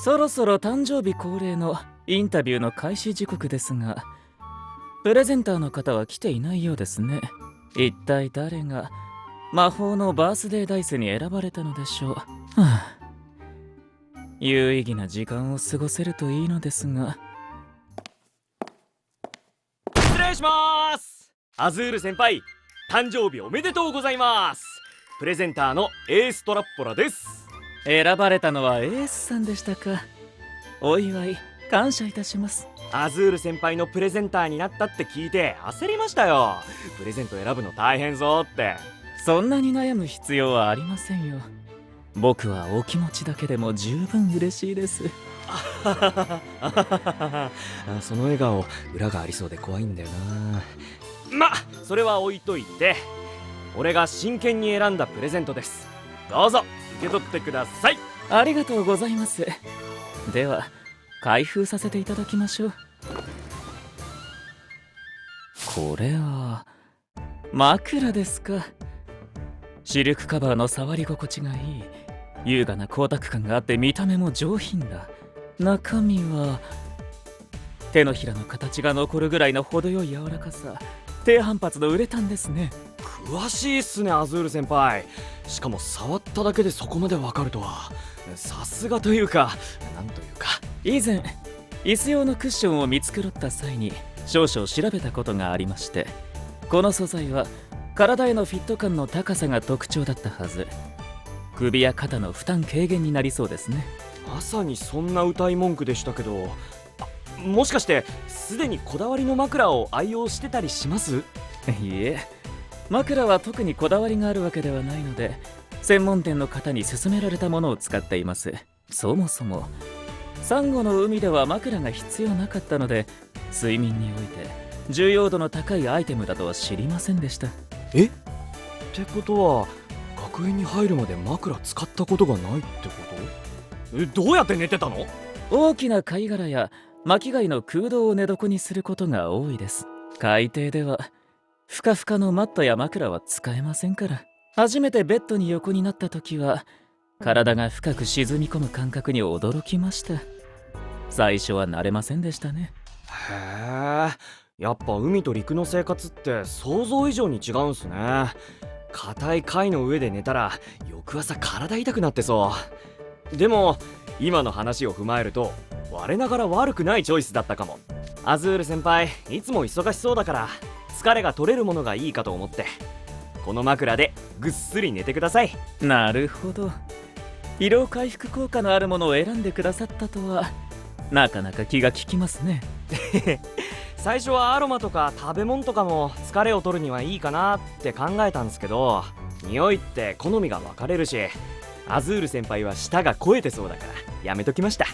そろそろ誕生日恒例のインタビューの開始時刻ですが、プレゼンターの方は来ていないようですね。一体誰が魔法のバースデーダイスに選ばれたのでしょう。はあ、有意義な時間を過ごせるといいのですが。失礼します。アズール先輩、誕生日おめでとうございます。プレゼンターのエーストラッポラです。選ばれたのはエースさんでしたか。お祝い感謝いたします。アズール先輩のプレゼンターになったって聞いて焦りましたよ。プレゼント選ぶの大変そうって。そんなに悩む必要はありませんよ。僕はお気持ちだけでも十分嬉しいです。その笑顔裏がありそうで怖いんだよな。それは置いといて、俺が真剣に選んだプレゼントです。どうぞ受け取ってください。ありがとうございます。では開封させていただきましょう。これは枕ですか。シルクカバーの触り心地がいい、優雅な光沢感があって見た目も上品だ。中身は手のひらの形が残るぐらいの程よい柔らかさ、低反発のウレタンですね。詳しいっすね、アズール先輩。しかも触っただけでそこまでわかるとは。さすがというか、なんというか。以前椅子用のクッションを見繕った際に少々調べたことがありまして、この素材は体へのフィット感の高さが特徴だったはず。首や肩の負担軽減になりそうですね。まさにそんな歌い文句でしたけど、もしかしてすでにこだわりの枕を愛用してたりします？いえ、枕は特にこだわりがあるわけではないので、専門店の方に勧められたものを使っています。そもそもサンゴの海では枕が必要なかったので、睡眠において重要度の高いアイテムだとは知りませんでした。え？ってことは学園に入るまで枕使ったことがないってこと？どうやって寝てたの？大きな貝殻や巻貝の空洞を寝床にすることが多いです。海底ではふかふかのマットや枕は使えませんから。初めてベッドに横になった時は体が深く沈み込む感覚に驚きました。最初は慣れませんでしたね。へえ、やっぱ海と陸の生活って想像以上に違うんすね。硬い貝の上で寝たら翌朝体痛くなってそう。でも今の話を踏まえると我ながら悪くないチョイスだったかも。アズール先輩いつも忙しそうだから疲れが取れるものがいいかと思って、この枕でぐっすり寝てください。なるほど、疲労回復効果のあるものを選んでくださったとは、なかなか気が利きますね。最初はアロマとか食べ物とかも疲れを取るにはいいかなって考えたんですけど、匂いって好みが分かれるし、アズール先輩は舌が肥えてそうだからやめときました。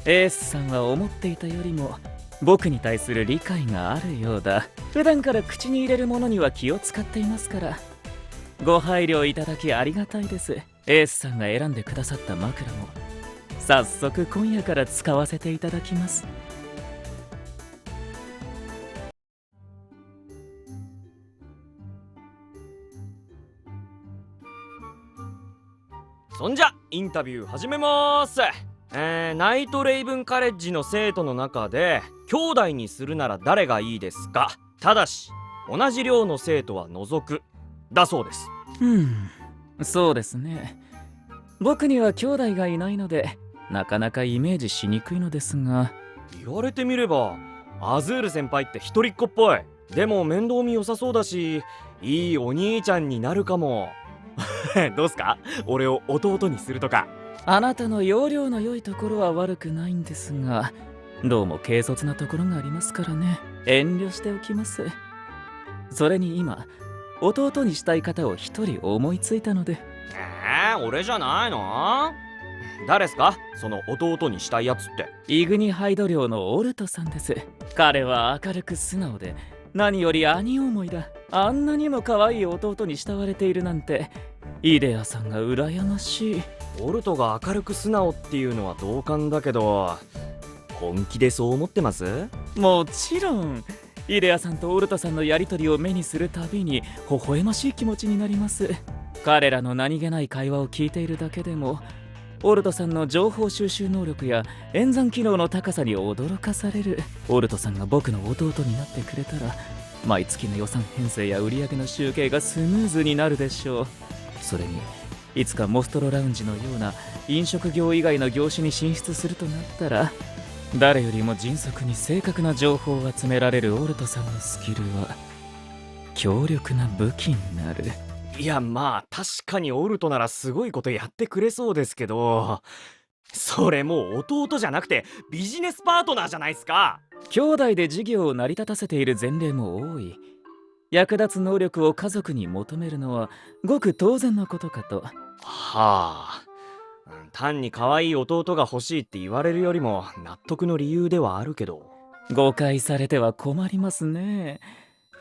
エースさんは思っていたよりも僕に対する理解があるようだ。普段から口に入れるものには気を使っていますから。ご配慮いただきありがたいです。エースさんが選んでくださった枕も早速今夜から使わせていただきます。そんじゃインタビュー始めまーす。ナイトレイブンカレッジの生徒の中で兄弟にするなら誰がいいですか？ただし同じ寮の生徒は除くだそうです。そうですね。僕には兄弟がいないのでなかなかイメージしにくいのですが。言われてみればアズール先輩って一人っ子っぽい。でも面倒見良さそうだし、いいお兄ちゃんになるかも。どうすか？俺を弟にするとか。あなたの要領の良いところは悪くないんですが、どうも軽率なところがありますからね。遠慮しておきます。それに今弟にしたい方を一人思いついたので。俺じゃないの？誰っすか？その弟にしたいやつって。イグニハイド寮のオルトさんです。彼は明るく素直で何より兄思いだ。あんなにも可愛い弟に慕われているなんて、イデアさんが羨ましい。オルトが明るく素直っていうのは同感だけど、本気でそう思ってます？もちろん。イデアさんとオルトさんのやりとりを目にするたびに微笑ましい気持ちになります。彼らの何気ない会話を聞いているだけでもオルトさんの情報収集能力や演算機能の高さに驚かされる。オルトさんが僕の弟になってくれたら毎月の予算編成や売上の集計がスムーズになるでしょう。それにいつかモストロラウンジのような飲食業以外の業種に進出するとなったら、誰よりも迅速に正確な情報を集められるオルトさんのスキルは強力な武器になる。いや、まあ確かにオルトならすごいことやってくれそうですけど、それもう弟じゃなくてビジネスパートナーじゃないですか。兄弟で事業を成り立たせている前例も多い。役立つ能力を家族に求めるのはごく当然のことかと。はあ、単に可愛い弟が欲しいって言われるよりも納得の理由ではあるけど。誤解されては困りますね。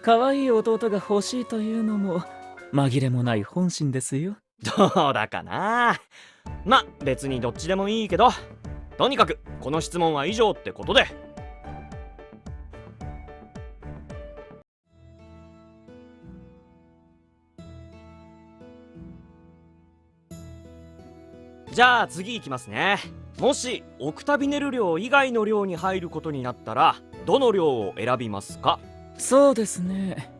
可愛い弟が欲しいというのも紛れもない本心ですよ。どうだかな。ま、別にどっちでもいいけど、とにかくこの質問は以上ってことで。じゃあ次いきますね。もしオクタビネル寮以外の寮に入ることになったらどの寮を選びますか？そうですね。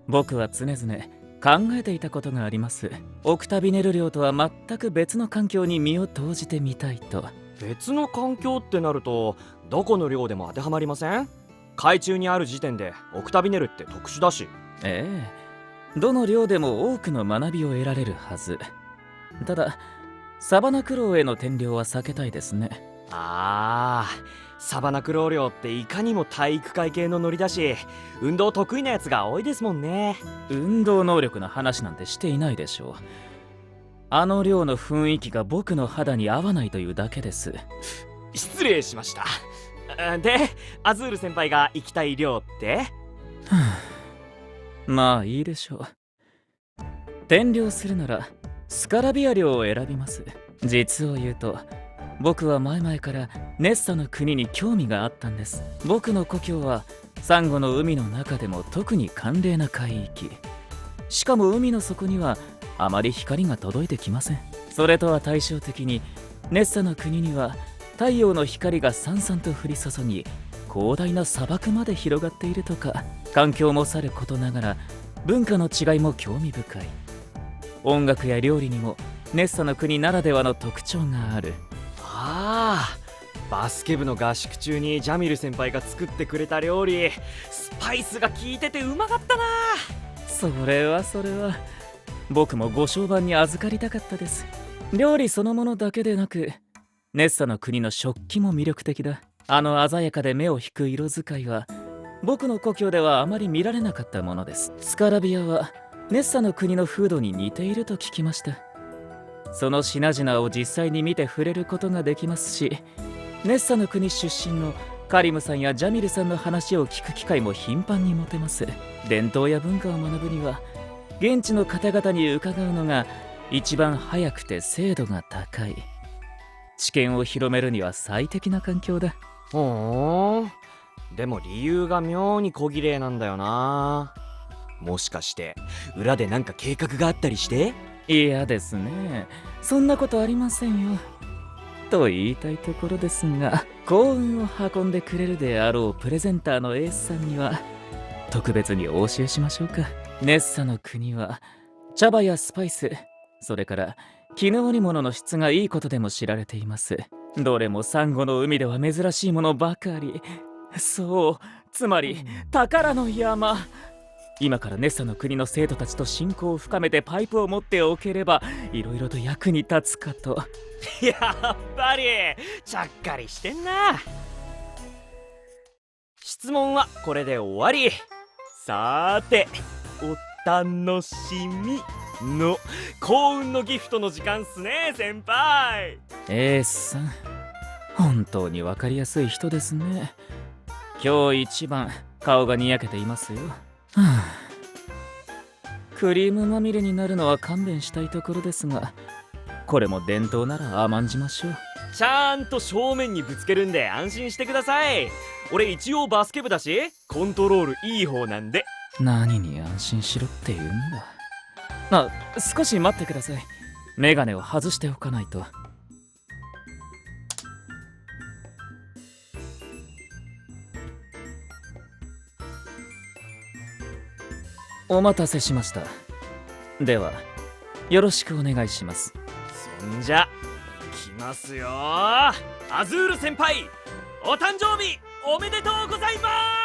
僕は常々考えていたことがあります。オクタビネル寮とは全く別の環境に身を投じてみたいと。別の環境ってなるとどこの寮でも当てはまりません？海中にある時点でオクタビネルって特殊だし。ええ、どの寮でも多くの学びを得られるはず。ただサバナクロウへの転寮は避けたいですね。サバナクロウ寮っていかにも体育会系のノリだし、運動得意なやつが多いですもんね。運動能力の話なんてしていないでしょう。あの寮の雰囲気が僕の肌に合わないというだけです。失礼しました。で、アズール先輩が行きたい寮ってまあいいでしょう。転寮するならスカラビア寮を選びます。実を言うと僕は前々からネッサの国に興味があったんです。僕の故郷はサンゴの海の中でも特に寒冷な海域。しかも海の底にはあまり光が届いてきません。それとは対照的にネッサの国には太陽の光がさんさんと降り注ぎ、広大な砂漠まで広がっているとか。環境もさることながら文化の違いも興味深い。音楽や料理にもネッサの国ならではの特徴がある。バスケ部の合宿中にジャミル先輩が作ってくれた料理、スパイスが効いててうまかったな。それは僕もご商売に預かりたかったです。料理そのものだけでなくネッサの国の食器も魅力的だ。あの鮮やかで目を引く色使いは僕の故郷ではあまり見られなかったものです。スカラビアはネッサの国の風土に似ていると聞きました。その品々を実際に見て触れることができますし、ネッサの国出身のカリムさんやジャミルさんの話を聞く機会も頻繁に持てます。伝統や文化を学ぶには現地の方々に伺うのが一番早くて精度が高い。知見を広めるには最適な環境だ。ほーん、でも理由が妙に小綺麗なんだよな。もしかして裏でなんか計画があったりして？嫌ですね。そんなことありませんよ。と言いたいところですが、幸運を運んでくれるであろうプレゼンターのエースさんには特別にお教えしましょうか。ネッサの国は茶葉やスパイス、それから絹織物の質がいいことでも知られています。どれもサンゴの海では珍しいものばかり。そう、つまり宝の山。今からネッサの国の生徒たちと親交を深めてパイプを持っておければいろいろと役に立つかと。やっぱりちゃっかりしてんな。質問はこれで終わり。さーて、お楽しみの幸運のギフトの時間っすね、先輩。エースさん、本当に分かりやすい人ですね。今日一番顔がにやけていますよ。クリームまみれになるのは勘弁したいところですが、これも伝統なら甘んじましょう。ちゃんと正面にぶつけるんで安心してください。俺一応バスケ部だしコントロールいい方なんで。何に安心しろって言うんだ。少し待ってください。メガネを外しておかないと。お待たせしました。ではよろしくお願いします。そんじゃ来ますよアズール先輩、お誕生日おめでとうございます。